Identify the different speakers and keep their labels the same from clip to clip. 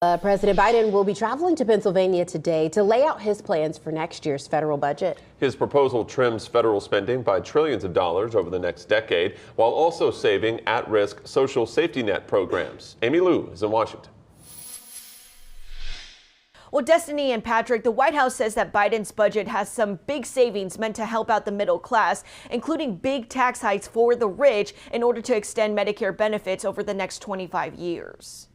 Speaker 1: President Biden will be traveling to Pennsylvania today to lay out his plans for next year's federal budget.
Speaker 2: His proposal trims federal spending by trillions of dollars over the next decade, while also saving at-risk social safety net programs. Amy Lou is in Washington.
Speaker 3: Well, Destiny and Patrick, the White House says that Biden's budget has some big savings meant to help out the middle class, including big tax hikes for the rich in order to extend Medicare benefits over the next 25 years.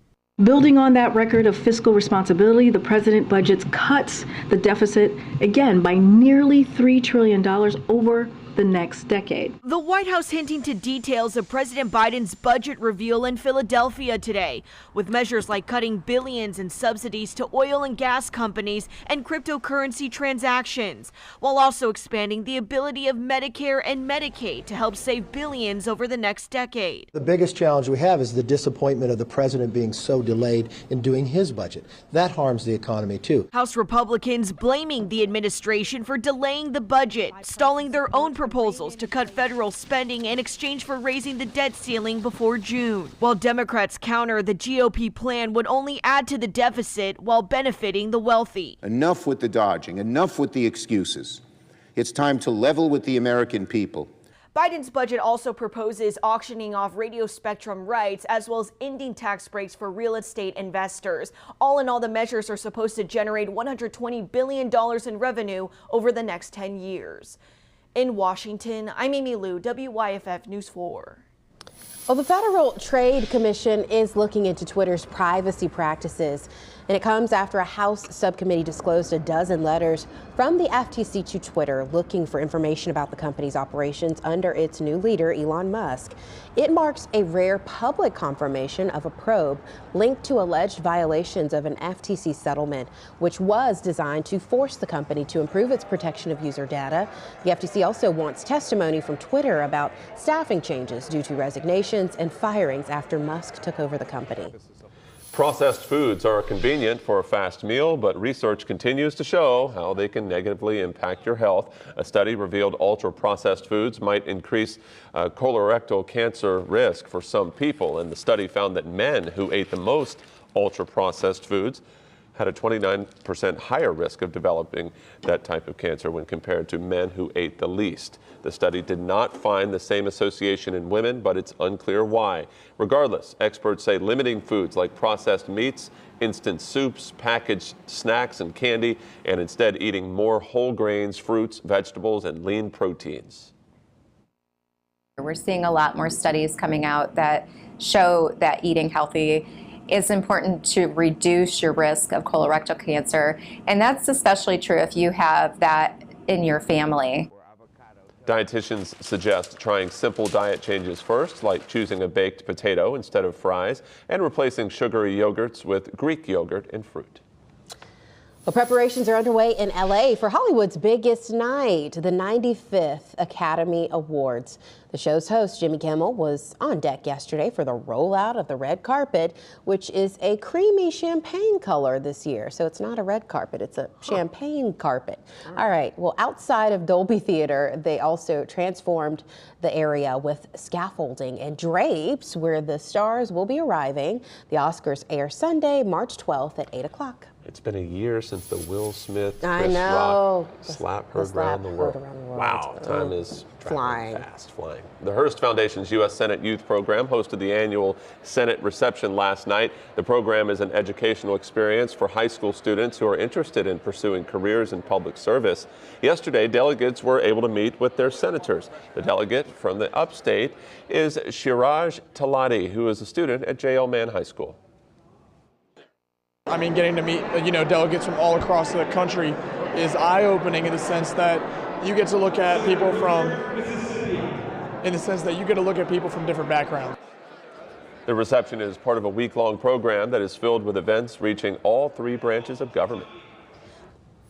Speaker 4: Building on that record of fiscal responsibility, the president budgets cuts the deficit again by nearly $3 trillion over the next decade.
Speaker 3: The White House hinting to details of President Biden's budget reveal in Philadelphia today, with measures like cutting billions in subsidies to oil and gas companies and cryptocurrency transactions, while also expanding the ability of Medicare and Medicaid to help save billions over the next decade.
Speaker 5: The biggest challenge we have is the disappointment of the president being so delayed in doing his budget. That harms the economy too.
Speaker 3: House Republicans blaming the administration for delaying the budget, stalling their own proposals to cut federal spending in exchange for raising the debt ceiling before June, while Democrats counter the GOP plan would only add to the deficit while benefiting the wealthy.
Speaker 6: Enough with the dodging, enough with the excuses. It's time to level with the American people.
Speaker 3: Biden's budget also proposes auctioning off radio spectrum rights as well as ending tax breaks for real estate investors. All in all, the measures are supposed to generate $120 billion in revenue over the next 10 years. In Washington, I'm Amy Lou, WYFF News 4.
Speaker 1: Well, the Federal Trade Commission is looking into Twitter's privacy practices, and it comes after a House subcommittee disclosed a dozen letters from the FTC to Twitter looking for information about the company's operations under its new leader, Elon Musk. It marks a rare public confirmation of a probe linked to alleged violations of an FTC settlement, which was designed to force the company to improve its protection of user data. The FTC also wants testimony from Twitter about staffing changes due to resignations and firings after Musk took over the company.
Speaker 2: Processed foods are convenient for a fast meal, but research continues to show how they can negatively impact your health. A study revealed ultra-processed foods might increase colorectal cancer risk for some people, and the study found that men who ate the most ultra-processed foods had a 29% higher risk of developing that type of cancer when compared to men who ate the least. The study did not find the same association in women, but it's unclear why. Regardless, experts say limiting foods like processed meats, instant soups, packaged snacks and candy, and instead eating more whole grains, fruits, vegetables, and lean proteins.
Speaker 7: We're seeing a lot more studies coming out that show that eating healthy is important to reduce your risk of colorectal cancer, and that's especially true if you have that in your family.
Speaker 2: Dietitians suggest trying simple diet changes first, like choosing a baked potato instead of fries and replacing sugary yogurts with Greek yogurt and fruit.
Speaker 1: Well, preparations are underway in LA for Hollywood's biggest night, the 95th Academy Awards. The show's host, Jimmy Kimmel, was on deck yesterday for the rollout of the red carpet, which is a creamy champagne color this year. So it's not a red carpet, it's a champagne carpet. All right, well, outside of Dolby Theater, they also transformed the area with scaffolding and drapes where the stars will be arriving. The Oscars air Sunday, March 12th at 8 o'clock.
Speaker 2: It's been a year since the Will Smith,
Speaker 1: I
Speaker 2: Chris
Speaker 1: know.
Speaker 2: Rock slap heard around the world. Wow, time is
Speaker 1: flying
Speaker 2: fast, flying. The Hearst Foundation's U.S. Senate Youth Program hosted the annual Senate reception last night. The program is an educational experience for high school students who are interested in pursuing careers in public service. Yesterday, delegates were able to meet with their senators. The delegate from the upstate is Shiraj Talati, who is a student at J.L. Mann High School.
Speaker 8: I mean, getting to meet, delegates from all across the country is eye-opening in the sense that you get to look at people from, different backgrounds.
Speaker 2: The reception is part of a week-long program that is filled with events reaching all three branches of government.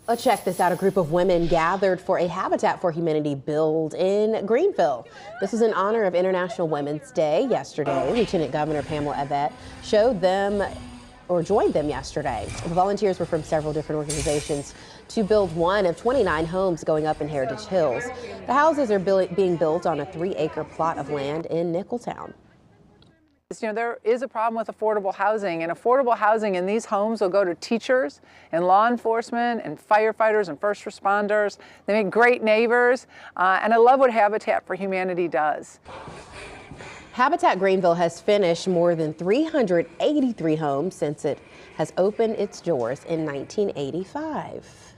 Speaker 1: Let's check this out. A group of women gathered for a Habitat for Humanity build in Greenville. This is in honor of International Women's Day yesterday. Lieutenant Governor Pamela Evette joined them yesterday. The volunteers were from several different organizations to build one of 29 homes going up in Heritage Hills. The houses are being built on a 3-acre plot of land in Nicholtown.
Speaker 9: You know, there is a problem with affordable housing, and affordable housing in these homes will go to teachers and law enforcement and firefighters and first responders. They make great neighbors, and I love what Habitat for Humanity does.
Speaker 1: Habitat Greenville has finished more than 383 homes since it has opened its doors in 1985.